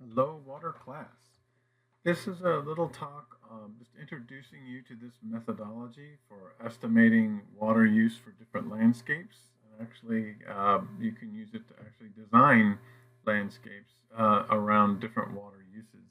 Hello, water class. This is a little talk just introducing you to this methodology for estimating water use for different landscapes. And actually, you can use it to actually design landscapes around different water uses.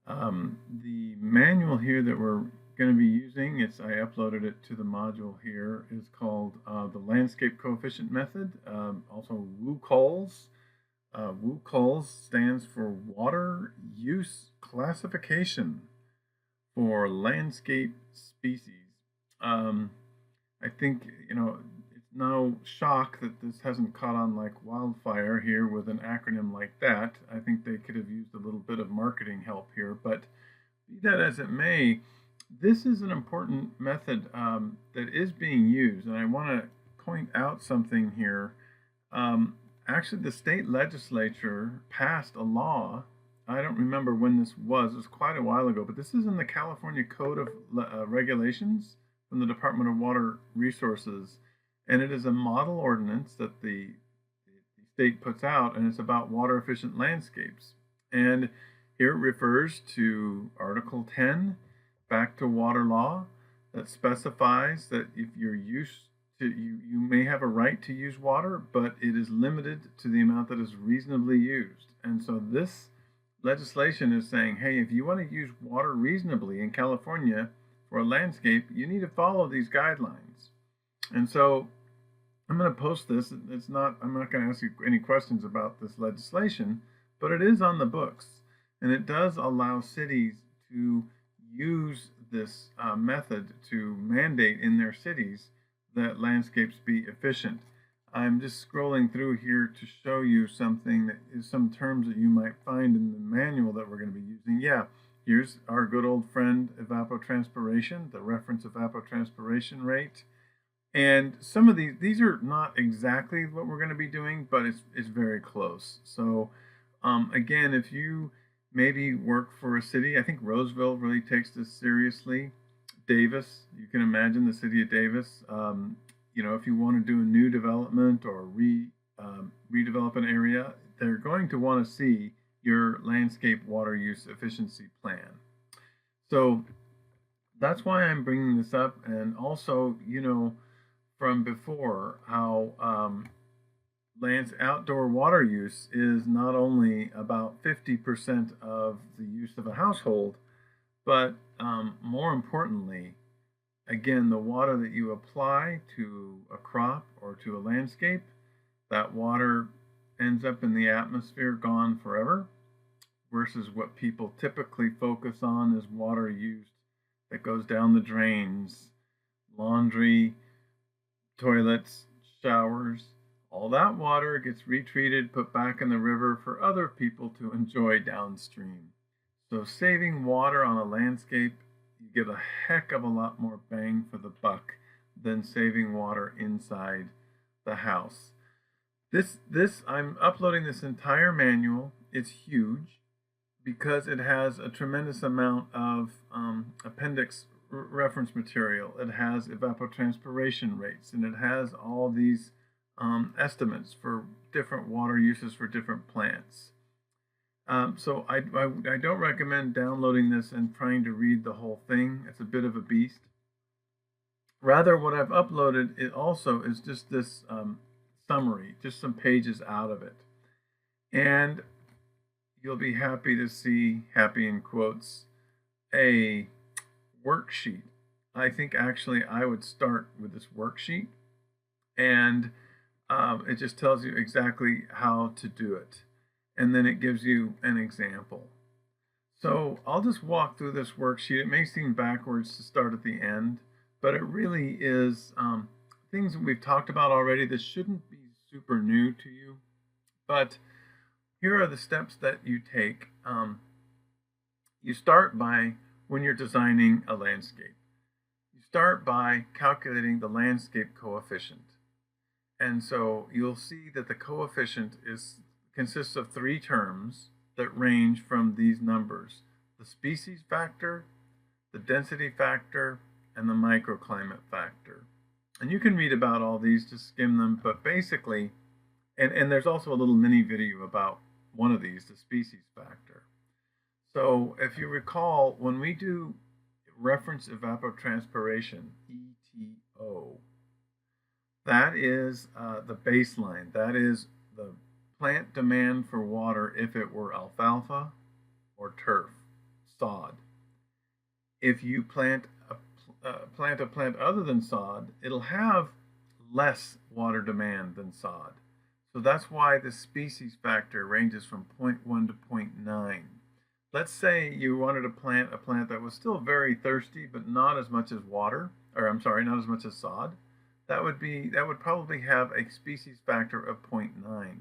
The manual here that we're going to be using, I uploaded it to the module here, is called the Landscape Coefficient Method, also Wucols. Wucols stands for Water Use Classification for Landscape Species. Um, I think, it's no shock that this hasn't caught on like wildfire here with an acronym like that. I think they could have used a little bit of marketing help here, but be that as it may, this is an important method that is being used, and I want to point out something here. Um, Actually, the state legislature passed a law. I don't remember when this was. It was quite a while ago, but this is in the California Code of Regulations from the Department of Water Resources, and it is a model ordinance that the state puts out, and it's about water efficient landscapes. And here it refers to Article 10, back to water law, that specifies that if you're used you may have a right to use water, but it is limited to the amount that is reasonably used. And so this legislation is saying, hey, if you want to use water reasonably in California for a landscape, you need to follow these guidelines. And so I'm going to post this. I'm not going to ask you any questions about this legislation, but it is on the books. And it does allow cities to use this method to mandate in their cities that landscapes be efficient. I'm just scrolling through here to show you something that is some terms that you might find in the manual that we're going to be using. Yeah, here's our good old friend evapotranspiration, the reference evapotranspiration rate. And some of these are not exactly what we're going to be doing, but it's very close. So again, if you maybe work for a city, I think Roseville really takes this seriously. Davis, you can imagine the city of Davis. If you want to do a new development or redevelop an area, they're going to want to see your landscape water use efficiency plan. So that's why I'm bringing this up, and also, from before, how outdoor water use is not only about 50% of the use of a household, but more importantly, again, the water that you apply to a crop or to a landscape, that water ends up in the atmosphere gone forever, versus what people typically focus on is water used that goes down the drains, laundry, toilets, showers. All that water gets retreated, put back in the river for other people to enjoy downstream. So saving water on a landscape, you get a heck of a lot more bang for the buck than saving water inside the house. I'm uploading this entire manual. It's huge because it has a tremendous amount of appendix reference material. It has evapotranspiration rates, and it has all these estimates for different water uses for different plants. So I don't recommend downloading this and trying to read the whole thing. It's a bit of a beast. Rather, what I've uploaded it also is just this summary, just some pages out of it. And you'll be happy to see, happy in quotes, a worksheet. I think actually I would start with this worksheet, and it just tells you exactly how to do it. And then it gives you an example. So I'll just walk through this worksheet. It may seem backwards to start at the end, but it really is things that we've talked about already. This shouldn't be super new to you, but here are the steps that you take. You start by, when you're designing a landscape, you start by calculating the landscape coefficient. And so you'll see that the coefficient consists of three terms that range from these numbers: the species factor, the density factor, and the microclimate factor. And you can read about all these, just skim them, but basically, and there's also a little mini video about one of these, the species factor. So if you recall, when we do reference evapotranspiration, ETO, that is the baseline. That is the plant demand for water if it were alfalfa or turf, sod. If you plant a plant other than sod, it'll have less water demand than sod. So that's why the species factor ranges from 0.1 to 0.9. Let's say you wanted to plant a plant that was still very thirsty, but not as much as water, or I'm sorry, not as much as sod. That would probably have a species factor of 0.9.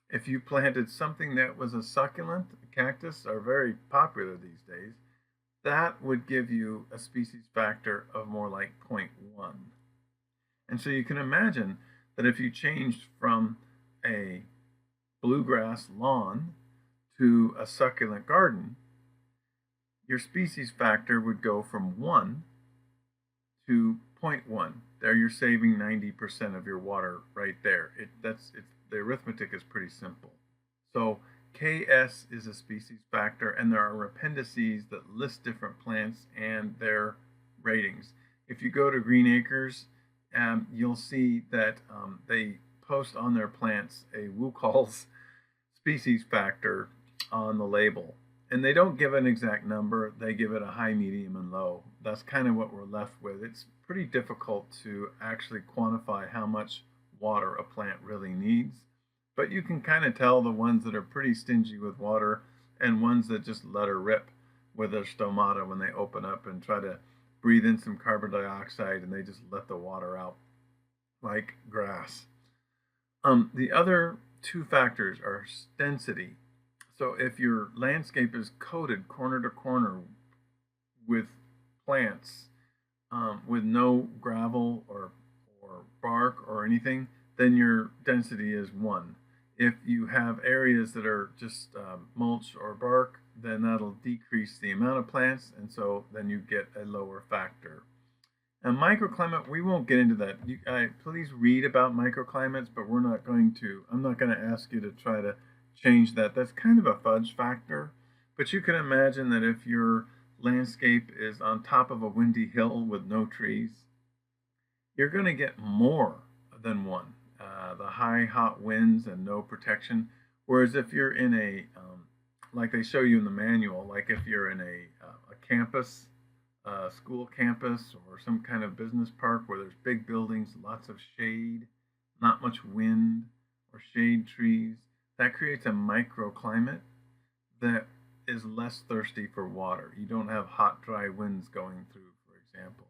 If you planted something that was a succulent, cactus are very popular these days, that would give you a species factor of more like 0.1. And so you can imagine that if you changed from a bluegrass lawn to a succulent garden, your species factor would go from 1 to 0.1. There you're saving 90% of your water right there. The arithmetic is pretty simple. So Ks is a species factor, and there are appendices that list different plants and their ratings. If you go to Green Acres, you'll see that they post on their plants a Wucols species factor on the label. And they don't give an exact number, they give it a high, medium, and low. That's kind of what we're left with. It's pretty difficult to actually quantify how much water a plant really needs. But you can kind of tell the ones that are pretty stingy with water and ones that just let her rip with their stomata when they open up and try to breathe in some carbon dioxide and they just let the water out like grass. The other two factors are density. So if your landscape is coated corner to corner with plants, with no gravel or bark or anything, then your density is 1. If you have areas that are just mulch or bark, then that'll decrease the amount of plants, and so then you get a lower factor. And microclimate, we won't get into that. Please read about microclimates, but I'm not going to ask you to try to change that. That's kind of a fudge factor, but you can imagine that if your landscape is on top of a windy hill with no trees, you're going to get more than 1. The high, hot winds and no protection. Whereas if you're in like they show you in the manual, like if you're in a campus, school campus, or some kind of business park where there's big buildings, lots of shade, not much wind, or shade trees, that creates a microclimate that is less thirsty for water. You don't have hot, dry winds going through, for example.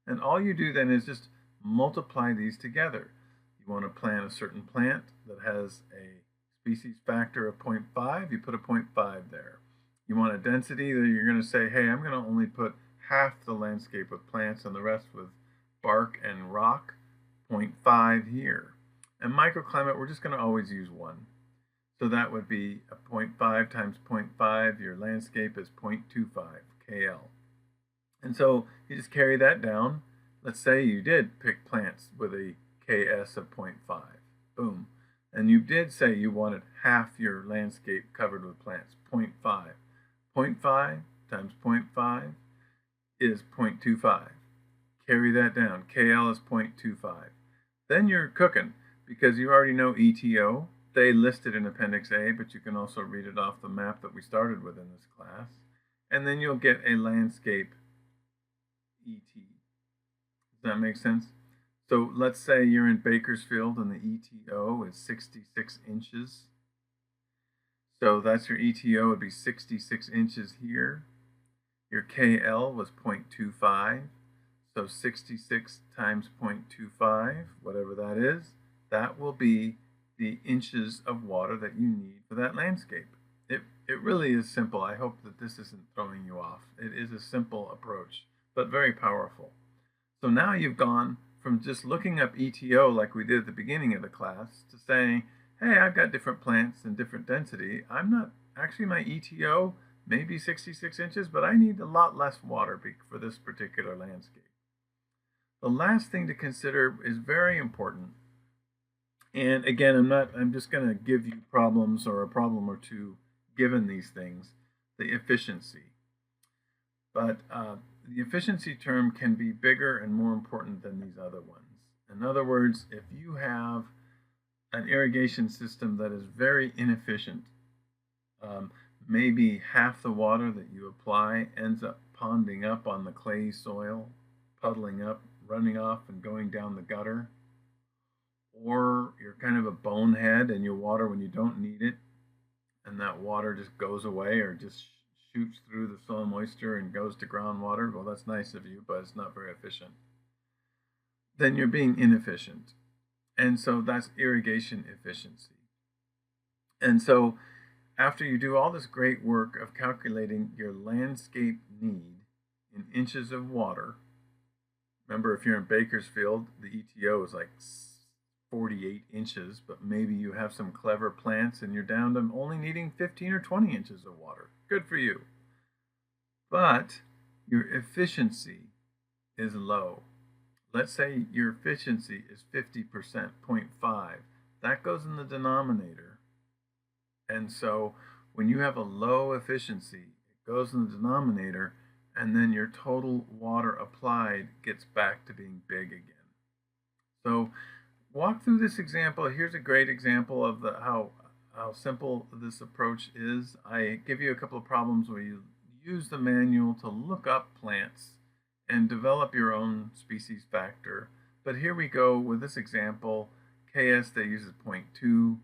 And all you do then is just multiply these together. You want to plant a certain plant that has a species factor of 0.5, you put a 0.5 there. You want a density that you're going to say, hey, I'm going to only put half the landscape with plants and the rest with bark and rock, 0.5 here. And microclimate, we're just going to always use 1. So that would be a 0.5 times 0.5. Your landscape is 0.25 KL. And so you just carry that down. Let's say you did pick plants with a KS of 0.5. Boom. And you did say you wanted half your landscape covered with plants, 0.5. 0.5 times 0.5 is 0.25. Carry that down. KL is 0.25. Then you're cooking because you already know ETO. They listed in Appendix A, but you can also read it off the map that we started with in this class. And then you'll get a landscape ET. Does that make sense? So let's say you're in Bakersfield and the ETO is 66 inches. So that's your ETO would be 66 inches here. Your KL was 0.25. So 66 times 0.25, whatever that is, that will be the inches of water that you need for that landscape. It really is simple. I hope that this isn't throwing you off. It is a simple approach, but very powerful. So now you've gone from just looking up ETO like we did at the beginning of the class to saying, hey, I've got different plants and different density. My ETO may be 66 inches, but I need a lot less water for this particular landscape. The last thing to consider is very important And again, I'm just going to give you problems or a problem or two given these things, the efficiency. But the efficiency term can be bigger and more important than these other ones. In other words, if you have an irrigation system that is very inefficient, um, maybe half the water that you apply ends up ponding up on the clay soil, puddling up, running off, and going down the gutter. Or you're kind of a bonehead and you water when you don't need it, and that water just goes away or just shoots through the soil moisture and goes to groundwater. Well, that's nice of you, but it's not very efficient. Then you're being inefficient. And so that's irrigation efficiency. And so after you do all this great work of calculating your landscape need in inches of water, remember if you're in Bakersfield, the ETO is like 48 inches, but maybe you have some clever plants and you're down to only needing 15 or 20 inches of water. Good for you. But your efficiency is low. Let's say your efficiency is 50%, 0.5. That goes in the denominator. And so when you have a low efficiency, it goes in the denominator, and then your total water applied gets back to being big again. So walk through this example. Here's a great example of how simple this approach is. I give you a couple of problems where you use the manual to look up plants and develop your own species factor. But here we go with this example. KS they use 0.2,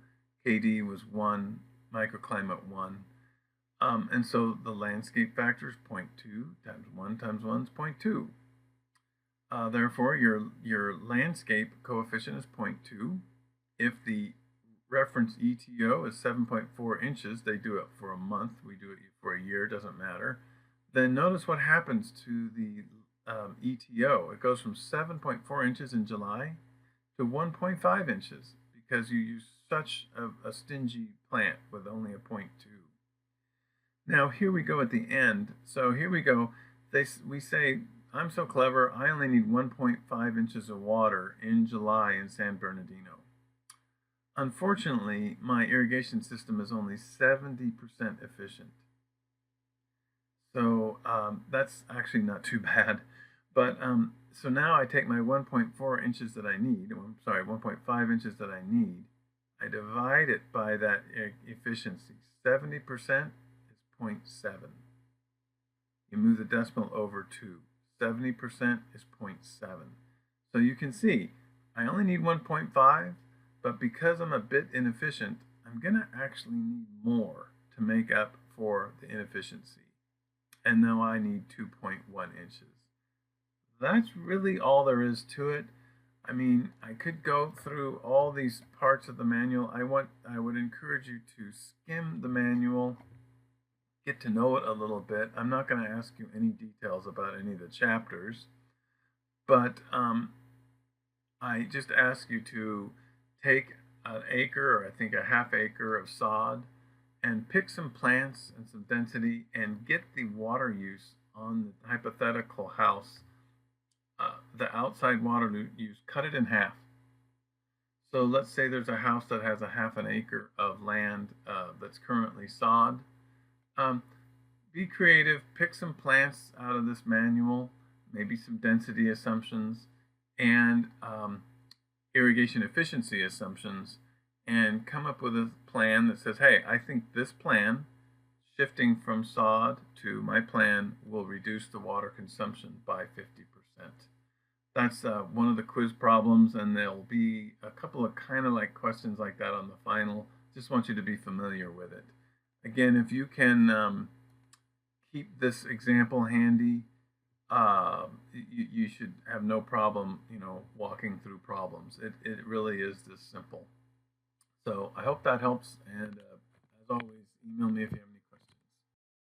KD was 1, microclimate 1. And so the landscape factor is 0.2 times 1 times 1 is 0.2. Therefore, your landscape coefficient is 0.2. If the reference ETO is 7.4 inches, they do it for a month, we do it for a year, doesn't matter. Then notice what happens to the ETO. It goes from 7.4 inches in July to 1.5 inches because you use such a stingy plant with only a 0.2. Now here we go at the end. So here we go. We say, I'm so clever, I only need 1.5 inches of water in July in San Bernardino. Unfortunately, my irrigation system is only 70% efficient. So that's actually not too bad. But so now I take my 1.4 inches that I need, I'm sorry, 1.5 inches that I need, I divide it by that efficiency. 70% is 0.7. You move the decimal over 2. 70% is 0.7. So you can see, I only need 1.5, but because I'm a bit inefficient, I'm going to actually need more to make up for the inefficiency. And now I need 2.1 inches. That's really all there is to it. I mean, I could go through all these parts of the manual. I would encourage you to skim the manual, get to know it a little bit. I'm not going to ask you any details about any of the chapters, but I just ask you to take an acre, or I think a half acre of sod, and pick some plants and some density and get the water use on the hypothetical house. The outside water use, cut it in half. So let's say there's a house that has a half an acre of land that's currently sod. Be creative, pick some plants out of this manual, maybe some density assumptions and irrigation efficiency assumptions, and come up with a plan that says, hey, I think this plan, shifting from sod to my plan, will reduce the water consumption by 50%. That's one of the quiz problems, and there'll be a couple of kind of like questions like that on the final. Just want you to be familiar with it. Again, if you can keep this example handy, you should have no problem, walking through problems. It really is this simple. So I hope that helps, and as always, email me if you have